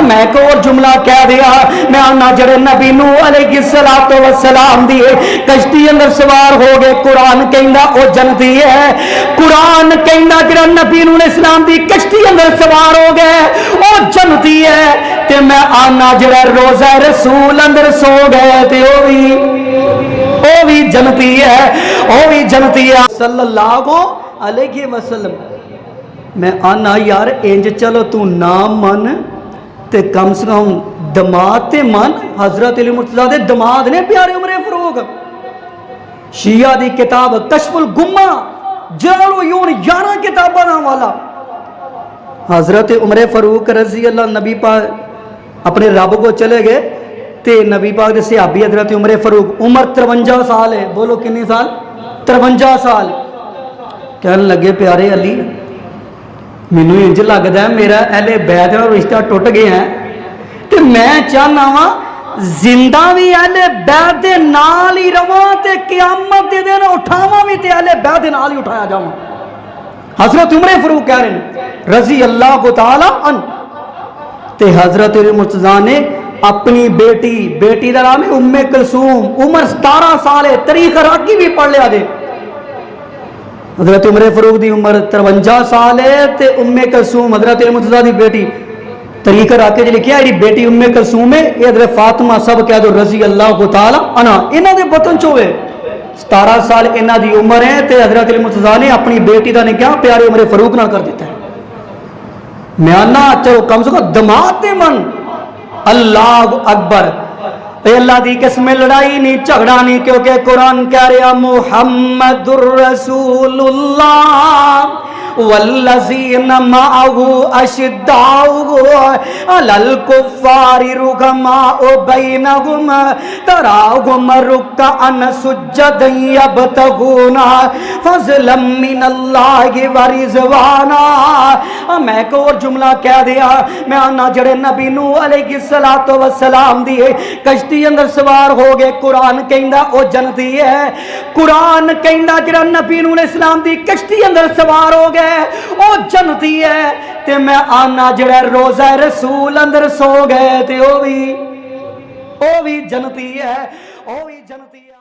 میں ایک اور جملہ کہہ دیا، میں آنا جڑے نبی نوح علیہ السلام دی کشتی اندر سوار ہو گئے، قرآن کہندا او جنتی ہے، قرآن کہندا جڑا نبی نوح علیہ السلام دی کشتی اندر سوار ہو گئے او جنتی ہے، تے میں آنا جڑا روزہ رسول اندر سو گئے تے او بھی جنتی ہے، او بھی جنتی ہے صلی اللہ علیہ وسلم۔ میں آنا یار انج چلو تو نام من تے کم سے کم دماد تے من، حضرت علی مرتضیٰ دے دماد نے پیارے عمر فاروق، شیعہ دی کتاب کشف الغمہ جلال العیون 11 کتاباں دا والا، حضرت عمر فاروق رضی اللہ نبی پاک اپنے رب کو چلے گئے تے نبی پاک دے صحابی حضرت عمر فاروق عمر 53 سال ہے، بولو کتنی سال؟ 53 سال۔ کہنے لگے پیارے علی مینوں انج لگدا ہے میرا اہل بیت نال رشتہ ٹوٹ گیا ہے تے میں چاہنا وا زندہ بھی اہل بیت دے نال ہی رواں تے قیامت دے دن اٹھاواں بھی تے اہل بیت دے نال ہی اٹھایا جاواں۔ حضرت عمر فاروق کہہ رہے ہیں رضی اللہ تعالی عنہ، تے حضرت علی مرتضیٰ نے اپنی بیٹی دا نام ہے ام کلثوم، عمر 17 سال ہے، تاریخ راکی بھی پڑھ لیا دے، حضرت عمر فاروق دی عمر 53 سال ہے تے ام کلثوم حضرت علی مرتضیٰ دی بیٹی، طریقہ راکے جی لکھیا ہے بیٹی ام کلثوم ہے، یہ حضرت فاطمہ سب کہہ دو رضی اللہ تعالی عنہا، انہاں دے بطن چوے 17 سال انہاں دی عمر ہے تے حضرت علی مرتضیٰ نے اپنی بیٹی دا نکاح پیارے عمر فاروق نال کر دیتا ہے۔ میں آنا چلو کم سے کم دماد تے من، اللہ اکبر، اے اللہ دی قسم لڑائی نہیں جھگڑا نہیں، کیونکہ قرآن کہہ رہا محمد الرسول اللہ والذین معہ اشداء علی الکفار رحماء بینہم تراہم رکعا سجدا یبتغون فضلا من اللہ ورضوانا۔ میں ایک اور جملہ کہہ دیا، میں آنا جڑے نبی نوح علیہ السلام دی کشتی اندر سوار ہو گئے، قرآن کہندا او جنتی ہے، قرآن کہندا جڑا نبی نوح علیہ السلام دی کشتی اندر سوار ہو گئے او جنتی ہے، تے میں آنا جڑا روزہ رسول اندر سو گئے تے او بھی جنتی ہے، او بھی جنتی ہے۔